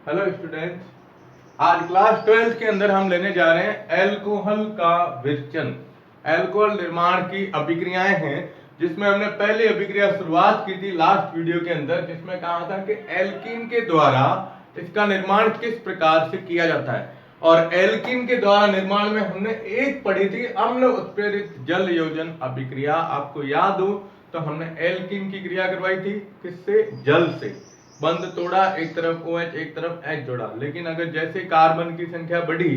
Hello students, आज class 12 के अंदर हम लेने जा रहे हैं एल्कोहल का विरचन। एल्कोहल निर्माण की अभिक्रियाएं हैं, जिसमें हमने पहली अभिक्रिया शुरुआत की थी लास्ट वीडियो के अंदर, जिसमें कहा था कि एल्कीन के द्वारा इसका निर्माण किस प्रकार से किया जाता है। और एल्कीन के द्वारा निर्माण में हमने एक पढ़ी थी अम्ल उत्प्रेरित जल योजन अभिक्रिया। आपको याद हो तो हमने एल्कीन की क्रिया करवाई थी किससे? जल से। बंद तोड़ा, एक तरफ OH एक तरफ H जोड़ा, लेकिन अगर जैसे कार्बन की संख्या बढ़ी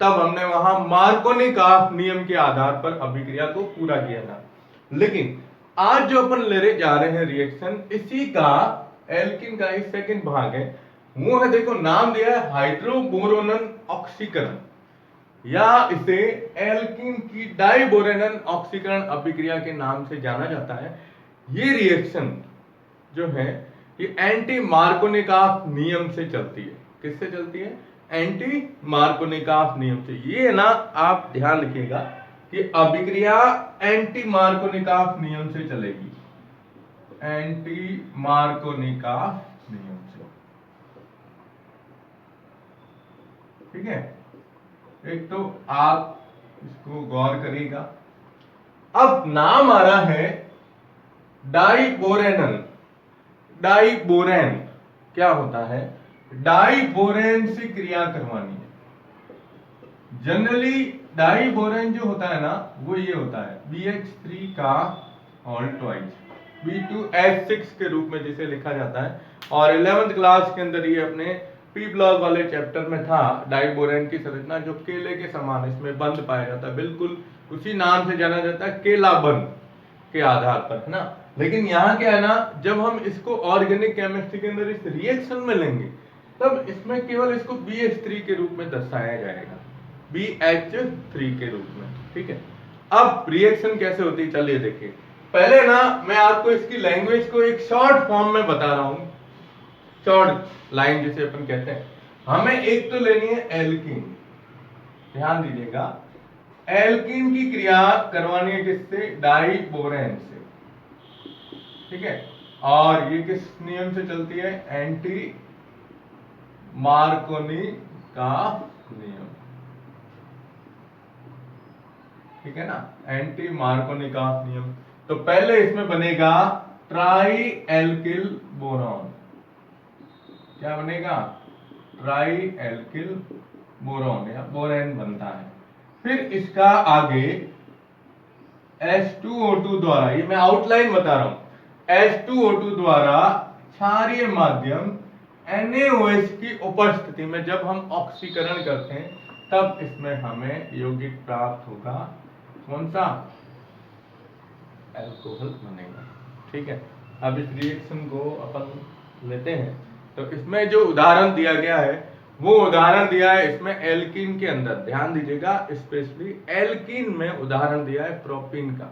तब हमने वहां मार्कोनिकॉफ नियम के आधार पर अभिक्रिया को पूरा किया था। लेकिन आज जो अपन ले जा रहे हैं रिएक्शन, इसी का एल्किन का ही सेकंड भाग है। वो है, देखो नाम दिया है हाइड्रोबोरोनन ऑक्सीकरण, या इसे एल्कीन की डाइबोरेनन ऑक्सीकरण अभिक्रिया के नाम से जाना जाता है। ये रिएक्शन जो है ये एंटी मार्कोनिकॉफ नियम से चलती है। किससे चलती है? एंटी मार्कोनिकॉफ नियम से। ये ना आप ध्यान रखिएगा कि अभिक्रिया एंटी मार्कोनिकॉफ नियम से चलेगी, एंटी मार्कोनिकॉफ नियम से। ठीक है, एक तो आप इसको गौर करिएगा। अब नाम आ रहा है डाइबोरेनन। डाइबोरेन क्या होता है? डाइबोरेन से क्रिया करवानी है। जनरली डाइबोरेन जो होता है ना, वो ये होता है BH3 का ऑल्टोइड, B2H6 के रूप में जिसे लिखा जाता है। और 11th क्लास के अंदर ये अपने पी ब्लॉक वाले चैप्टर में था डाइबोरेन की संरचना, जो केले के समान इसमें बंद पाया जाता है। बिल्कुल उसी नाम से जाना जाता है, केला बंद के आधार पर, है ना। लेकिन यहाँ क्या है ना, जब हम इसको ऑर्गेनिक केमिस्ट्री के अंदर इस रिएक्शन में लेंगे तब इसमें केवल इसको BH3 के रूप में दर्शाया जाएगा, BH3 के रूप में। ठीक है, अब रिएक्शन कैसे होती है चलिए देखिए। पहले ना मैं आपको इसकी लैंग्वेज को एक शॉर्ट फॉर्म में बता रहा हूं, शॉर्ट लाइन जिसे अपन कहते हैं। हमें एक तो लेनी है एल्कीन, ध्यान दीजिएगा। एल्कीन की क्रिया करवानी है किससे? डाइबोरेन से। ठीक है, और ये किस नियम से चलती है? एंटी मार्कोनिकॉफ नियम। ठीक है ना, एंटी मार्कोनिकॉफ नियम। तो पहले इसमें बनेगा ट्राई एल्किल बोरॉन। क्या बनेगा? ट्राई एल्किल बोरॉन या बोरेन बनता है। फिर इसका आगे H2O2 द्वारा, ये मैं आउटलाइन बता रहा हूं, H2O2 द्वारा क्षारीय माध्यम NaOH की उपस्थिति में जब हम ऑक्सीकरण करते हैं तब इसमें हमें यौगिक प्राप्त होगा। कौन सा? एल्कोहल बनेगा। ठीक है, अब इस रिएक्शन को अपन लेते हैं। तो इसमें जो उदाहरण दिया गया है वो उदाहरण दिया है इसमें एल्कीन के अंदर, ध्यान दीजिएगा, स्पेशली एल्कीन में उदाहरण दिया है प्रोपीन का।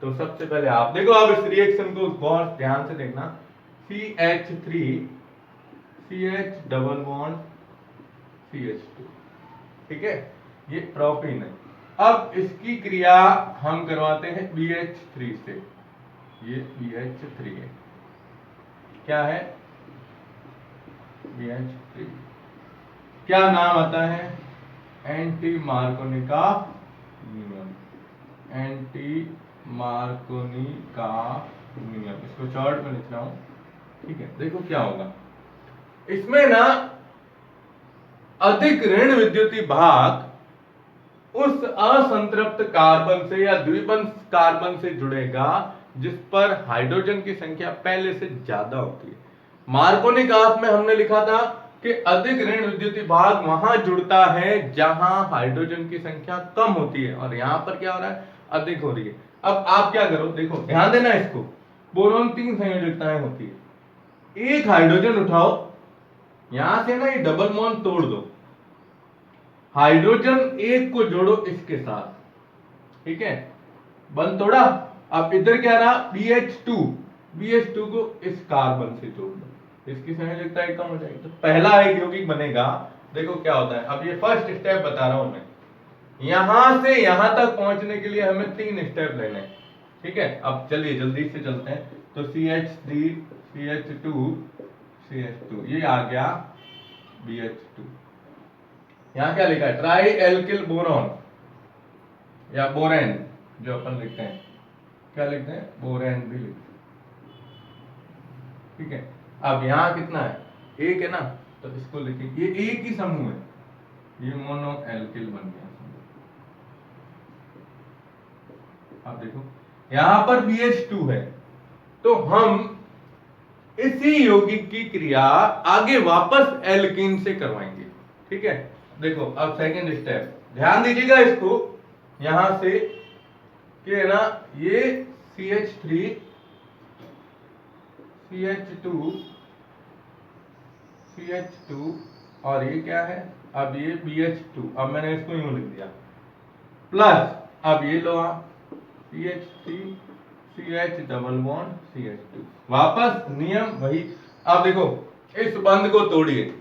तो सबसे पहले आप देखो, अब इस रिएक्शन को गौर ध्यान से देखना। CH3 CH double bond CH2। ठीक है, ये प्रोपीन है। अब इसकी क्रिया हम करवाते हैं BH3 से। ये BH3 है, क्या है? BH3 क्या नाम आता है? एंटी मार्कोनिकॉफ नियम। एंटी मार्कोनिकॉफ नियम, इसको शॉर्ट में लिख रहा हूं। ठीक है, देखो क्या होगा इसमें ना, अधिक ऋण विद्युतीय भाग उस असंतृप्त कार्बन से या द्विबंध कार्बन से जुड़ेगा जिस पर हाइड्रोजन की संख्या पहले से ज्यादा होती है। मार्कोनिकॉफ में हमने लिखा था कि अधिक ऋण विद्युतीय भाग वहां जुड़ता है जहां हाइड्रोजन की संख्या कम होती है, और यहां पर क्या हो रहा है? अधिक हो रही है। अब आप क्या करो, देखो ध्यान देना इसको। बोरोन 3 संयोजकताएं होती है। एक हाइड्रोजन उठाओ, यहां से ना ये डबल बॉन्ड तोड़ दो, हाइड्रोजन एक को जोड़ो इसके साथ। ठीक है, बंद तोड़ा। अब इधर क्या रहा? BH2 को इस कार्बन से जोड़ दो, इसकी संयोजकता कम हो जाएगी, तो पहला एक यौगिक बनेगा। देखो क्या होता है, अब ये फर्स्ट स्टेप बता रहा हूं मैं। यहां से यहां तक पहुंचने के लिए हमें 3 स्टेप लेने हैं। ठीक है, अब चलिए जल्दी से चलते हैं। तो CH3 CH2 CH2 ये आ गया BH2। यहाँ क्या लिखा है, ट्राई एल्किल बोरॉन या बोरेन, जो अपन लिखते हैं, क्या लिखते हैं, बोरेन भी लिखते हैं। ठीक है, अब यहाँ कितना है, एक है ना, तो इसको लिखें, ये एक ही समूह है, ये मोनो एल्किल बन गया। अब देखो यहां पर BH2 है, तो हम इसी यौगिक की क्रिया आगे वापस एल्कीन से करवाएंगे। ठीक है, देखो अब सेकंड स्टेप, ध्यान दीजिएगा इसको, यहां से कि है ना, ये CH3 CH2 CH2 और ये क्या है, अब ये BH2, अब मैंने इसको यूं लिख दिया, प्लस अब ये लो आप CH3 CH double bond CH2, वापस नियम वही। अब देखो इस बंध को तोड़िए,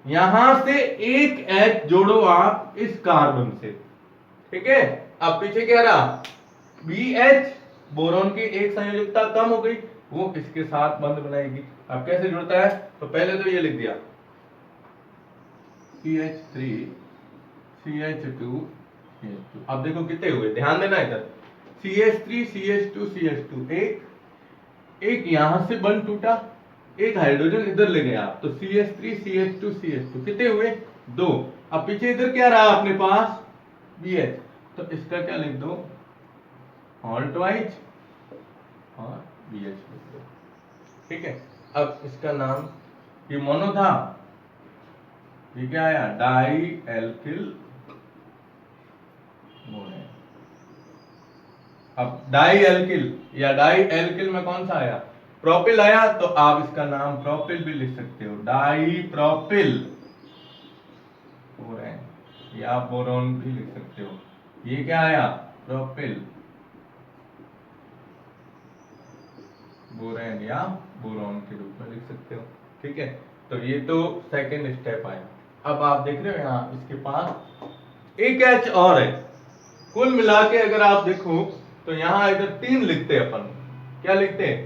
यहां से एक H जोड़ो आप इस कार्बन से। ठीक है, अब पीछे क्या रहा, BH, बोरॉन की एक संयोजकता कम हो गई, वो इसके साथ बंध बनाएगी। अब कैसे जुड़ता है, तो पहले तो ये लिख दिया CH3 CH2 CH2। अब देखो कितने हुए, ध्यान देना इधर, CH3 CH2 CH2, एक यहां से बंध टूटा, एक हाइड्रोजन इधर ले गया, तो CH3 CH2 CH2 कितने हुए, 2। अब पीछे इधर क्या रहा अपने पास, BH, तो इसका क्या लिख दो, ऑल ट्वाइस और BH लिख दो। ठीक है, अब इसका नाम, ये मोनो था, ये क्या आया, डाई एल्किल बोरेन। अब डाई एल्किल या डाई एल्किल में कौन सा आया, प्रोपिल आया, तो आप इसका नाम प्रोपिल भी लिख सकते हो, डाई प्रोपिल बोरेन, या बोरोन भी लिख सकते हो। ये क्या आया, प्रोपिल बोरेन या बोरोन के रूप में लिख सकते हो। ठीक है, तो ये तो सेकंड स्टेप आया। अब आप देख रहे हो यहाँ इसके पास एक H और है, कुल मिला के अगर आप देखो तो यहाँ इधर 3 लिखते हैं अपन, क्या लिखते हैं,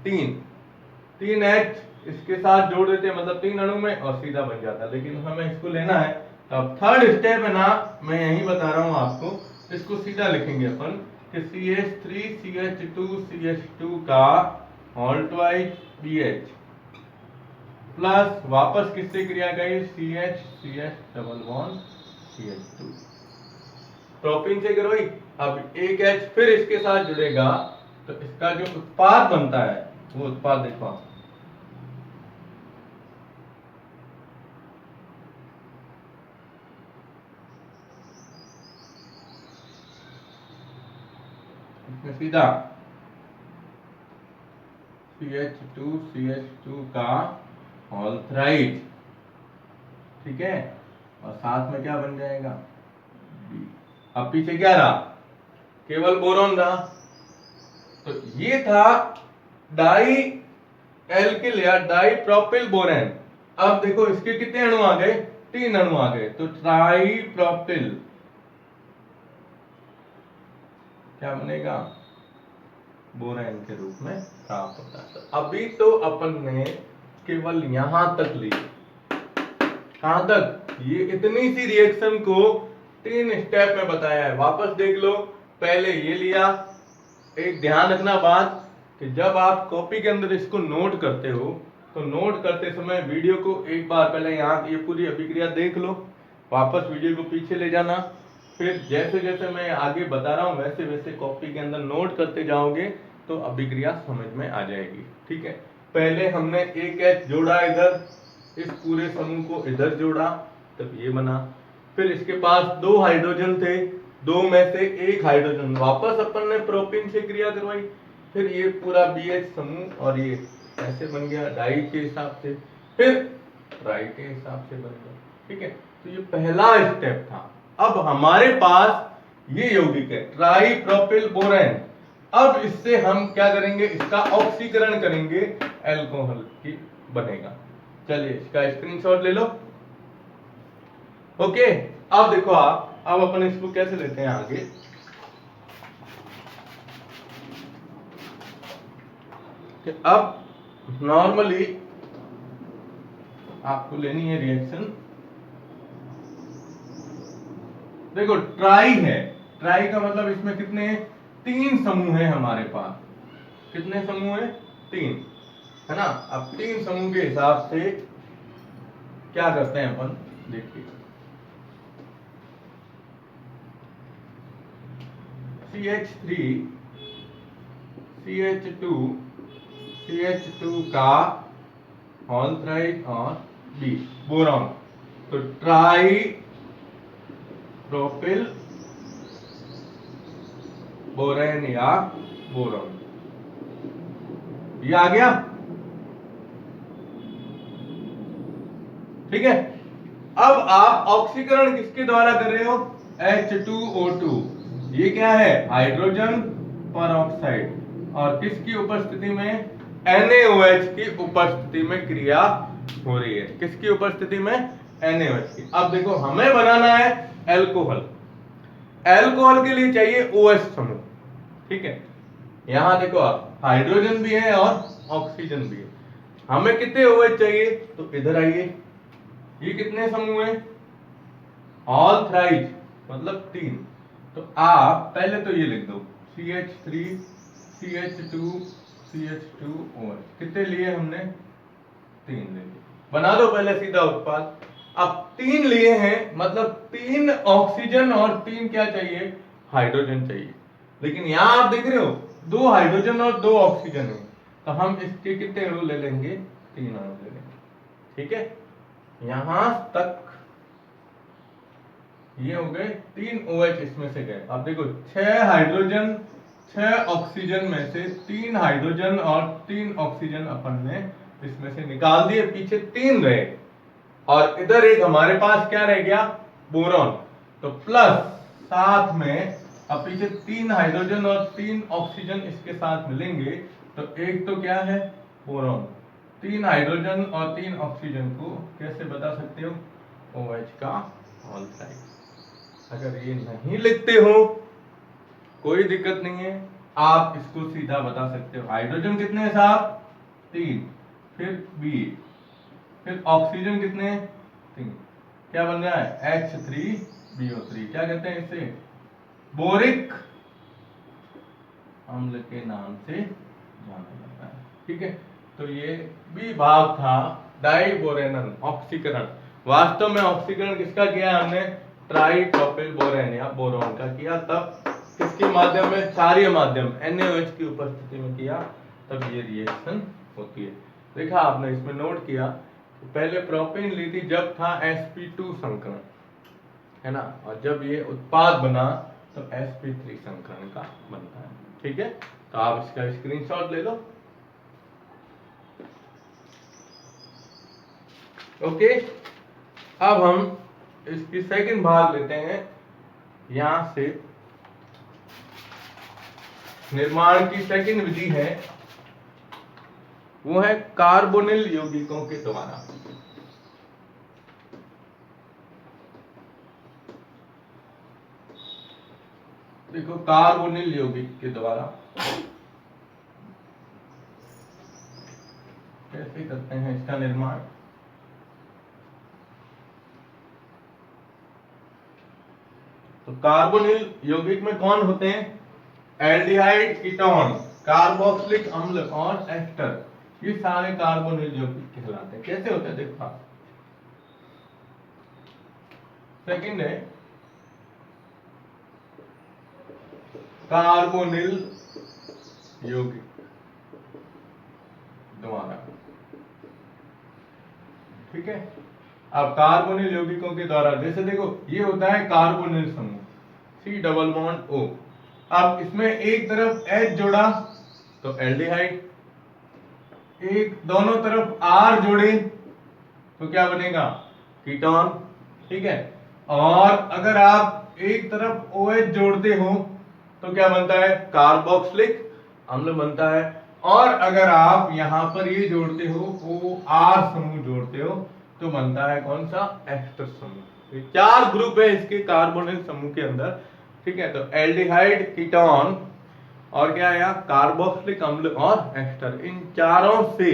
3 H इसके साथ जोड़ देते हैं, मतलब 3 अणु में, और सीधा बन जाता है। लेकिन हमें इसको लेना है, तो अब थर्ड स्टेप है ना, मैं यही बता रहा हूं आपको, इसको सीधा लिखेंगे अपन कि CH3 CH2 CH2 का होल ट्वाइस BH प्लस वापस किससे क्रिया गई, CH CH double bond CH2, propyne से करो। अब एक H फिर इसके साथ जुड़ेगा, तो इसका जो उत्पाद बनता है, वो उत्पाद देखो आप, इसमें सीधा CH2 का होल थ्राइस। ठीक है, और साथ में क्या बन जाएगा, B। अब पीछे क्या रहा, केवल बोरॉन रहा, तो ये था डाई एल्किल या डाई प्रोपिल बोरेन। अब देखो इसके कितने अणु आ गए, 3 अणु आ गए, तो ट्राई प्रोपिल क्या बनेगा, बोरेन के रूप में प्राप्त होता है। तो अभी तो अपन ने केवल यहां तक ली, कहां तक, ये इतनी सी रिएक्शन को 3 स्टेप में बताया है। वापस देख लो, पहले ये लिया, एक ध्यान रखना बात कि जब आप कॉपी के अंदर इसको नोट करते हो, तो नोट करते समय वीडियो को एक बार पहले यहाँ ये पूरी अभिक्रिया देख लो, वापस वीडियो को पीछे ले जाना, फिर जैसे जैसे मैं आगे बता रहा हूँ वैसे वैसे कॉपी के अंदर नोट करते जाओगे, तो अभिक्रिया समझ में आ जाएगी। ठीक है, पहले हमने एक H जोड़ा इधर, इस पूरे समूह को इधर जोड़ा, तब ये बना, फिर इसके पास 2 हाइड्रोजन थे, 2 में से एक हाइड्रोजन वापस अपन ने प्रोपिन से क्रिया करवाई, फिर ये पूरा BH समूह और ये ऐसे बन गया डाई के हिसाब से, फिर ट्राई के हिसाब से बन गया। ठीक है, तो ये पहला स्टेप था। अब हमारे पास ये यौगिक है ट्राई प्रोपिल बोरेन, अब इससे हम क्या करेंगे, इसका ऑक्सीकरण करेंगे, एल्कोहल की बनेगा। चलिए इसका स्क्रीनशॉट ले लो। ओके, अब देखो आप, अब अपन इसको कैसे लेते हैं आगे, कि अब नॉर्मली आपको लेनी है रिएक्शन। देखो ट्राई है, ट्राई का मतलब इसमें कितने 3 समूह है हमारे पास। कितने समूह है 3, है ना। अब 3 समूह के हिसाब से क्या करते हैं अपन, देखिए CH3 CH2 CH2 का ऑल्थराइड और बी बोरॉन, तो ट्राई प्रोपिल बोरेन या बोरॉन, ये आ गया। ठीक है। अब आप ऑक्सीकरण किसके द्वारा कर रहे हो, H2O2, ये क्या है हाइड्रोजन परऑक्साइड, और किसकी उपस्थिति में, NaOH की उपस्थिति में क्रिया हो रही है। किसकी उपस्थिति में, NaOH की। अब देखो हमें बनाना है एल्कोहल, एल्कोहल के लिए चाहिए OH समूह। ठीक है, यहां देखो आप हाइड्रोजन भी है और ऑक्सीजन भी है, हमें कितने OH चाहिए, तो इधर आइए, ये कितने समूह है, ऑल थ्राइज मतलब 3, तो आप पहले तो ये लिख दो CH3 CH2 CH2OH, कितने लिए हमने, 3 ले लिए, बना दो पहले सीधा उत्पाद। अब 3 लिए हैं मतलब 3 ऑक्सीजन और 3 क्या चाहिए, हाइड्रोजन चाहिए। लेकिन यहां आप देख रहे हो 2 हाइड्रोजन और 2 ऑक्सीजन है, तो हम इसके कितने अणु ले लेंगे, 3 अणु ले लेंगे। ठीक है, यहां तक ये हो गए 3 OH इसमें से गए। अब देखो 6 हाइड्रोजन 6 ऑक्सीजन में से 3 हाइड्रोजन और 3 ऑक्सीजन अपन ने इसमें से निकाल दिए, पीछे 3 रहे, और इधर एक हमारे पास क्या रह गया, बोरॉन, तो प्लस साथ में, अब पीछे 3 हाइड्रोजन और 3 ऑक्सीजन इसके साथ मिलेंगे, तो एक तो क्या है बोरॉन, 3 हाइड्रोजन और 3 ऑक्सीजन को कैसे बता सकते हो, OH का ऑल्थराइड। अगर ये नहीं लिखते हो कोई दिक्कत नहीं है, आप इसको सीधा बता सकते हो। हाइड्रोजन कितने हैं साहब, 3, फिर बी, फिर ऑक्सीजन कितने, 3, क्या बन रहा है H3BO3, क्या कहते हैं इसे, बोरिक अम्ल के नाम से जाना जाता है। ठीक है, तो ये बी भाग था डाइबोरेनन, ऑक्सीकरण। वास्तव में ऑक्सीकरण किसका किया है हमने, ट्राइप्रोपिल बोरेन या बोरॉन का किया, तब किसके माध्यम में, क्षारीय माध्यम NaOH की उपस्थिति में किया, तब ये रिएक्शन होती है। देखा आपने, इसमें नोट किया कि पहले प्रोपेन ली थी जब था sp2 संकरण, है ना, और जब ये उत्पाद बना तो sp3 संकरण का बनता है। ठीक है, तो आप इसका स्क्रीनशॉट ले लो। ओके, अब हम इसकी सेकंड भाग लेते हैं। यहां से निर्माण की सेकंड विधि है, वो है कार्बोनिल यौगिकों के द्वारा। देखो कार्बोनिल यौगिक के द्वारा कैसे करते हैं इसका निर्माण। तो कार्बोनिल यौगिक में कौन होते हैं, एल्डिहाइड, कीटोन, कार्बोक्सिलिक अम्ल और एस्टर, ये सारे कार्बोनिल यौगिक कहलाते हैं। कैसे होते हैं देखो आप, सेकंड है कार्बोनिल यौगिक द्वारा। ठीक है, अब कार्बोनिल यौगिकों के द्वारा, जैसे देखो ये होता है कार्बोनिल समूह C डबल बॉन्ड O, अब इसमें एक तरफ H जोड़ा तो एल्डिहाइड, एक दोनों तरफ R जोड़े तो क्या बनेगा, कीटोन। ठीक है, और अगर आप एक तरफ OH जोड़ते हो तो क्या बनता है, कार्बोक्सिलिक अम्ल बनता है, और अगर आप यहां पर ये जोड़ते हो OR समूह जोड़ते हो तो बनता है कौन सा, एस्टर समूह। ये 4 ग्रुप है इसके कार्बोनिल समूह के अंदर। ठीक है, तो एल्डिहाइड, कीटोन और क्या है कार्बोक्सिलिक अम्ल और एस्टर, इन चारों से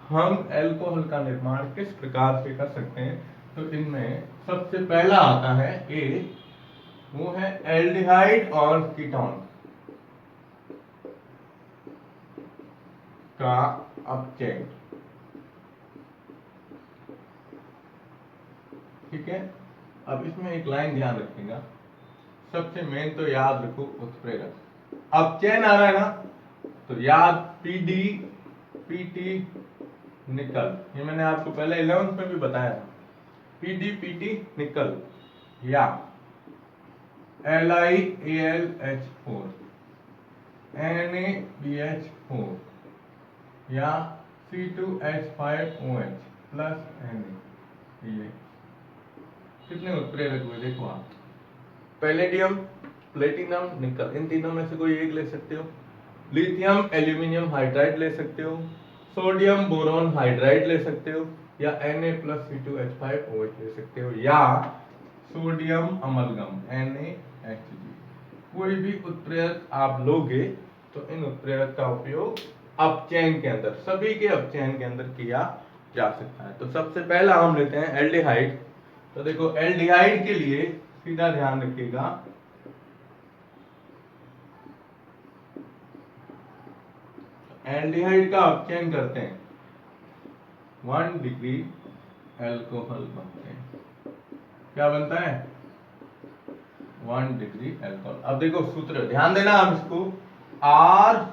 हम अल्कोहल का निर्माण किस प्रकार से कर सकते हैं, तो इनमें सबसे पहला आता है ए, वो है एल्डिहाइड और कीटोन का अपचयन। ठीक है, अब इसमें एक लाइन ध्यान रखिएगा, सबसे मेन तो याद रखो उत्प्रेरक। अपचयन आ रहा है ना, तो याद पीडी पीटी निकल, ये मैंने आपको पहले 11th में भी बताया था। पीडी पीटी निकल या LiAlH4 NaBH4 या C2H5OH प्लस Na, ये कितने उत्प्रेरक हुए देखो आप, पैलेडियम, प्लेटिनम, निकल, इन तीनों में से कोई एक ले सकते हो। लिथियम एल्यूमिनियम हाइड्राइड ले सकते हो, सोडियम बोरोन हाइड्राइड ले सकते हो, या Na+C2H5OH ले सकते हो, या सोडियम अमलगम NaHG। कोई भी उत्प्रेरक आप लोगे तो इन उत्प्रेरक का उपयोग अपचयन के अंदर, सभी के अपचयन के अंदर किया जा सकता है। तो सबसे पहला हम लेते हैं एल्डिहाइड। तो देखो एल्डिहाइड के लिए सीधा ध्यान रखिएगा, एल्डिहाइड का अपचयन करते हैं 1 डिग्री अल्कोहल बनते हैं। क्या बनता है? 1 डिग्री अल्कोहल। अब देखो सूत्र ध्यान देना आप इसको, RC≡H,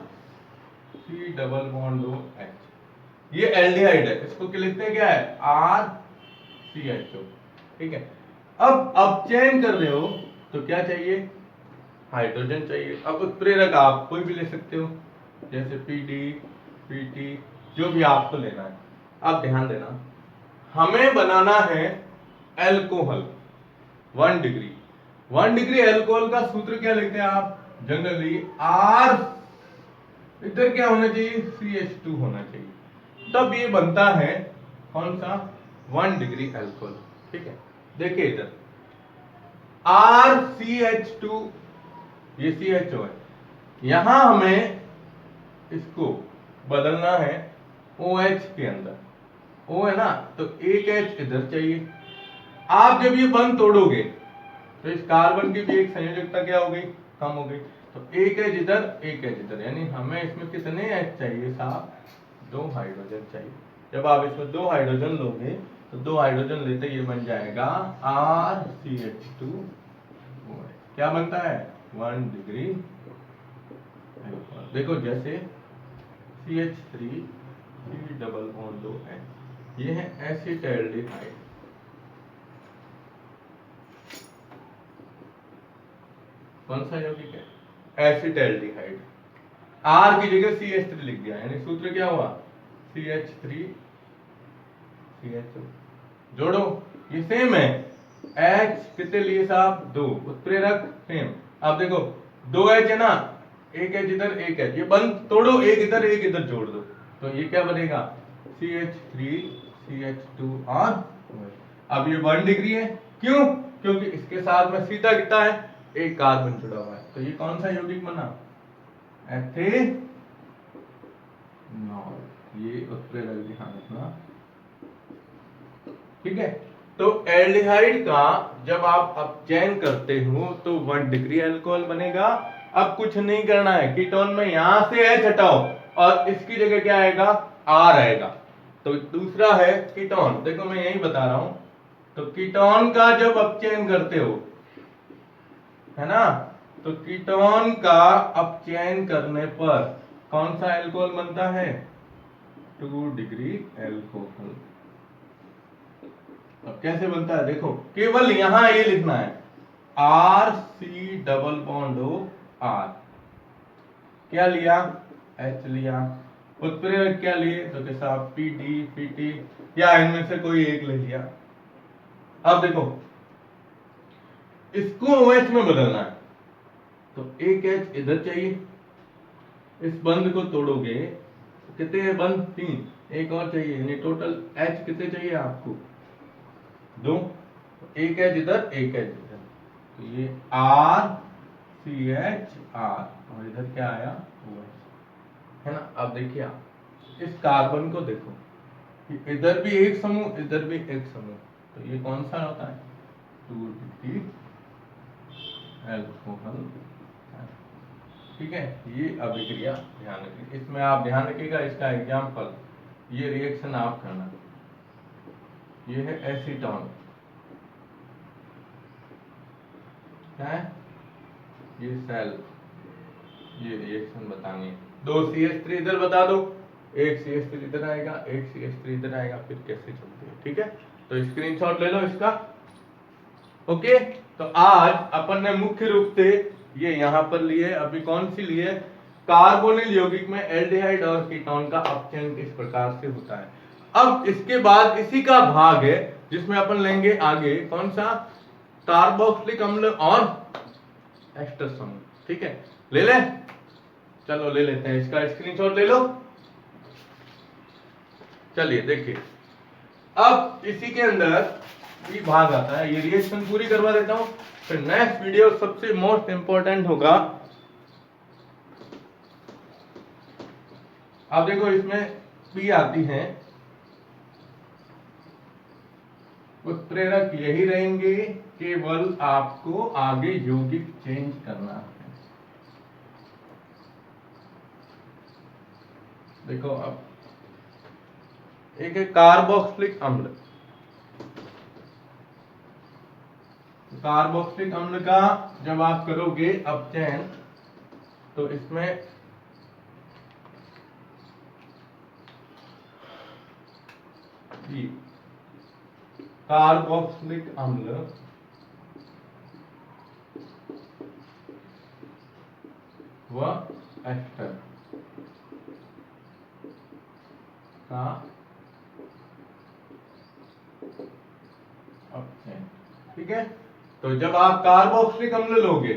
ये एल्डिहाइड है, इसको क्या लिखते हैं, क्या है, RCHO। ठीक है, अब अपचयन कर रहे हो तो क्या चाहिए, हाइड्रोजन चाहिए। अब उत्प्रेरक आप कोई भी ले सकते हो, जैसे PD PT, जो भी आपको लेना है। अब ध्यान देना, हमें बनाना है अल्कोहल 1 डिग्री। 1 डिग्री अल्कोहल का सूत्र क्या लिखते हैं आप, जनरली R, इधर क्या होना चाहिए, CH2 होना चाहिए, तब ये बनता है कौन सा, 1 डिग्री अल्कोहल। ठीक है, देखिए इधर RCH2, ये CHO है, यहां हमें इसको बदलना है OH के अंदर, O है ना, तो एक H इधर चाहिए। आप जब ये बंद तोड़ोगे तो इस कार्बन की भी एक संयोजकता क्या हो गई, कम हो गई, तो एक H इधर एक H इधर, यानी हमें इसमें कितने H चाहिए साहब, 2 हाइड्रोजन चाहिए। जब आप इसमें 2 हाइड्रोजन लोगे तो 2 हाइड्रोजन लेते ये बन जाएगा RCH2, क्या बनता है, 1 डिग्री। देखो जैसे CH3 C≡H, ये है एसिटाल्डिहाइड, कौन सा यौगिक है, एसिटाल्डिहाइड। R की जगह CH3 लिख दिया, यानी सूत्र क्या हुआ, CH3 CHO। जोड़ो, ये सेम है, H कितने लिए साहब, 2, उत्प्रेरक सेम। अब देखो 2 H है ना, एक H इधर एक H, ये बंद तोड़ो, एक इधर जोड़ दो, तो ये क्या बनेगा, CH3 CH2 और अब ये 1 डिग्री है, क्यों, क्योंकि इसके साथ में सीधा कितना है, एक कार्बन जुड़ा हुआ है, तो ये कौन सा यौगिक बना, एथेनॉल। ये उत्प्रेरक ध्यान रखना। ठीक है, तो एल्डिहाइड का जब आप अपचयन करते हो तो 1 डिग्री अल्कोहल बनेगा। अब कुछ नहीं करना है, कीटोन में यहां से H हटाओ और इसकी जगह क्या आएगा, R आएगा। तो दूसरा है कीटोन, देखो मैं यही बता रहा हूं, तो कीटोन का जब अपचयन करते हो, है ना, तो कीटोन का अपचयन करने पर कौन सा अल्कोहल बनता है, 2 डिग्री अल्कोहल। अब कैसे बनता है देखो, केवल यहां ये लिखना है, RC≡R, क्या लिया, H लिया, उत्प्रेरक क्या लिए, तो कैसा PD PT, या इनमें से कोई एक ले लिया। अब देखो इसको OH में बदलना है, तो एक H इधर चाहिए, इस बंद को तोड़ोगे तो कितने बंद, 3, एक और चाहिए, यानी टोटल H कितने चाहिए आपको, 2, एक H इधर एक H इधर, तो ये RCHR और इधर क्या आया, OH, है ना। अब देखिए आप इस कार्बन को देखो, इधर भी एक समूह, इधर भी एक समूह, तो ये कौन सा होता है? 2 अल्कोहल। ठीक है, ये अभिक्रिया ध्यान रखिए, इसमें आप ध्यान रखिएगा, इसका एग्जाम्पल, ये रिएक्शन आप करना, ये है एसीटोन, क्या है ये? सेल। ये रिएक्शन बतानी है, 2 CH3 इधर बता दो, एक CH3 इधर आएगा, एक CH3 इधर आएगा, फिर कैसे चलती है। ठीक है, तो स्क्रीनशॉट ले लो इसका। ओके, तो आज अपन ने मुख्य रूप से ये यहाँ पर लिए, अभी कौन सी लिए? कार्बोनिल यौगिक में एल्डिहाइड और कीटोन का अपचयन किस प्रकार से होता है। अब इसके बाद इसी का भाग है जिसमें अपन लेंगे आगे कौन सा? कार्बोक्सिलिक अम्ल और एस्टर समूह। ठीक है, ले ले, चलो ले लेते हैं, इसका स्क्रीनशॉट ले लो। चलिए देखिए, अब इसी के अंदर भी भाग आता है, ये रिएक्शन पूरी करवा देता हूं, फिर नेक्स्ट वीडियो सबसे मोस्ट इंपॉर्टेंट होगा। अब देखो इसमें पी आती है, उत्प्रेरक यही रहेंगे, केवल आपको आगे यौगिक चेंज करना है। देखो अब एक है कार्बोक्सिलिक अम्ल, कार्बोक्सिलिक अम्ल का जब आप करोगे अपचयन, तो इसमें कार्बोक्सिलिक अम्ल व एस्टर का अपचयन। ठीक है, तो जब आप कार्बोक्सिलिक अम्ल लोगे,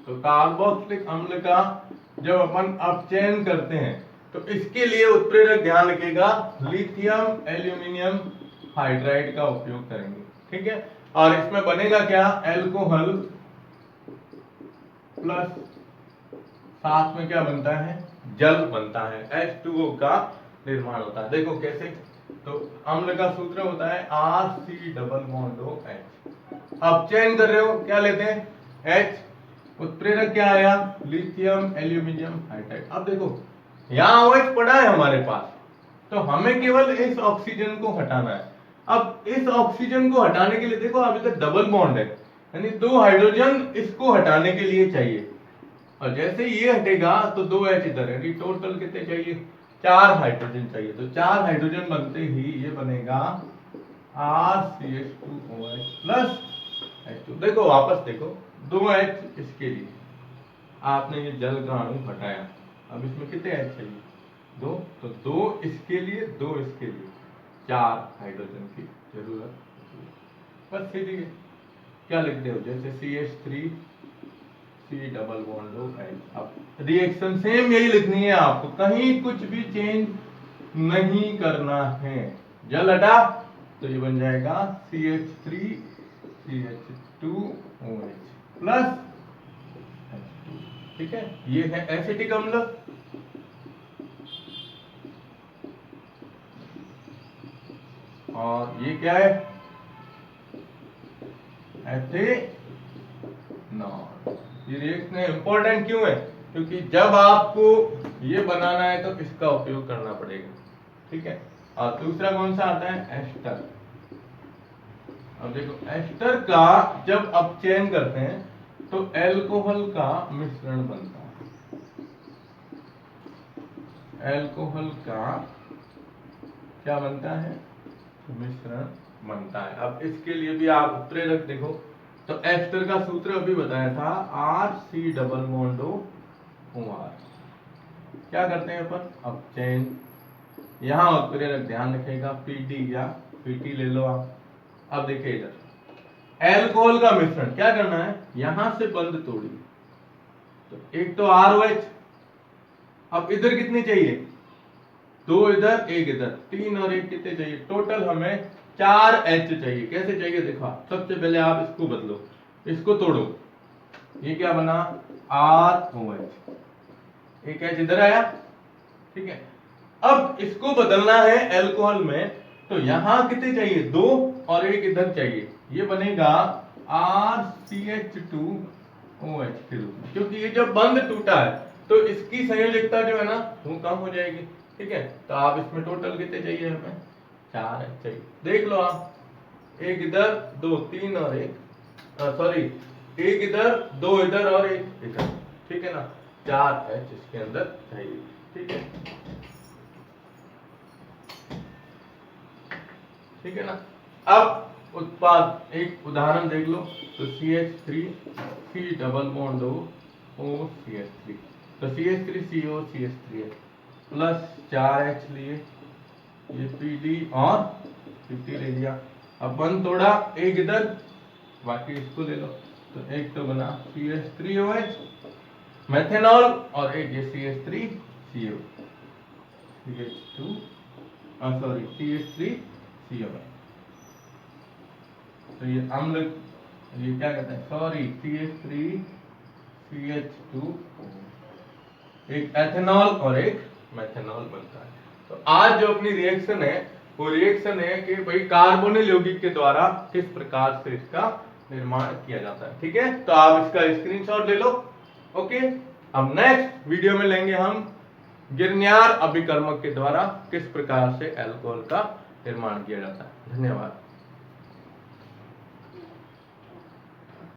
तो कार्बोक्सिलिक अम्ल का जब अपन अपचयन करते हैं, तो इसके लिए उत्प्रेरक ध्यान रखिएगा, लिथियम एल्यूमिनियम हाइड्राइड का उपयोग करेंगे। ठीक है, और इसमें बनेगा क्या? एल्कोहल प्लस साथ में क्या बनता है? जल बनता है, H2O का निर्माण होता है। देखो कैसे, तो अम्ल का सूत्र होता है RC≡H। अपचयन कर रहे हो, क्या लेते हैं? H, उत्प्रेरक क्या आया? Lithium aluminium hydride. अब देखो यहाँ OH पड़ा है हमारे पास, तो हमें केवल इस ऑक्सीजन को हटाना है। अब इस ऑक्सीजन को हटाने के लिए देखो अभी तक डबल बॉन्ड है, यानी 2 हाइड्रोजन इसको हटाने के लिए चाहिए, और जैसे ये हटेगा तो 2 H इधर है, टोटल कितने चाहिए? 4 हाइड्रोजन चाहिए। तो 4 हाइड्रोजन बनते ही ये बनेगा RCH2OH प्लस H2। देखो वापस देखो, 2 H इसके लिए आपने ये जल का अणु हटाया, अब इसमें कितने H चाहिए? 2, तो 2 इसके लिए, 2 इसके लिए, 4 हाइड्रोजन की जरूरत है। बस सीधी क्या लिखते हो, जैसे CH3 C डबल बॉन्ड हो H। अब रिएक्शन सेम यही लिखनी है आपको, कहीं कुछ भी चेंज नहीं करना है। जल हटा तो ये बन जाएगा CH3 CH2OH प्लस H2। ठीक है, ये है एसिटिक अम्ल। और ये क्या है? एथेनॉल। ये रिएक्शन इंपॉर्टेंट क्यों है? क्योंकि जब आपको ये बनाना है तो इसका उपयोग करना पड़ेगा। ठीक है, और दूसरा कौन सा आता है? एस्टर। अब देखो एस्टर का जब अपचयन करते हैं तो एल्कोहल का मिश्रण बनता है, एल्कोहल का क्या बनता है? मिश्रण बनता है। अब इसके लिए भी आप उत्प्रेरक देखो, तो एस्टर का सूत्र अभी बताया था RC≡OR। क्या करते हैं अपन? अपचयन। यहाँ उत्प्रेरक ध्यान रखेगा PD या PT ले लो आप। अब देखिए इधर एल्कोहल का मिश्रण क्या करना है? यहां से बंद तोड़िए, तो एक तो ROH, अब इधर कितनी चाहिए? 2 इधर, 1 इधर, 3 और 1 कितने चाहिए? टोटल हमें 4 H चाहिए। कैसे चाहिए देखो, सबसे पहले आप इसको बदलो, इसको तोड़ो, ये क्या बना? ROH। एक H इधर आया, ठीक है। अब इसको बदलना है अल्कोहल में, तो यहां कितने चाहिए, 2 और एक इधर चाहिए, ये बनेगा RCH2OH के रूप में, क्योंकि ये जब बंद टूटा है तो इसकी संयोजकता जो है ना वो कम हो जाएगी। ठीक है, तो आप इसमें टोटल कितने चाहिए, हमें 4H चाहिए। देख लो आप, एक इधर 2 3 और एक, सॉरी, एक इधर 2 इधर और एक इधर, ठीक है ना, 4H इसके अंदर चाहिए। ठीक है, ठीक है ना। अब उत्पाद एक उदाहरण देख लो, तो CH3 C double bond OCH3, तो CH3CO CH3 है, प्लस 4H लिए, ये PD और 50 ले लिया। अब बंद तोड़ा, एक इधर बाकी इसको ले लो, तो एक तो बना CH3OH मेथेनॉल और एक ये CH3CO, CH2 सॉरी CH3CO, तो ये अम्ल, ये क्या कहते हैं, सॉरी CH3CH2, एक एथेनॉल और एक मेथेनॉल बनता है। तो आज जो अपनी रिएक्शन है वो रिएक्शन है कि भाई कार्बोनिल यौगिक के द्वारा किस प्रकार से इसका निर्माण किया जाता है। ठीक है, तो आप इसका स्क्रीनशॉट ले लो। ओके, अब नेक्स्ट वीडियो में लेंगे हम गिरनियार अभिकर्मक के द्वारा किस प्रकार से अल्कोहल का निर्माण किया जाता है। धन्यवाद।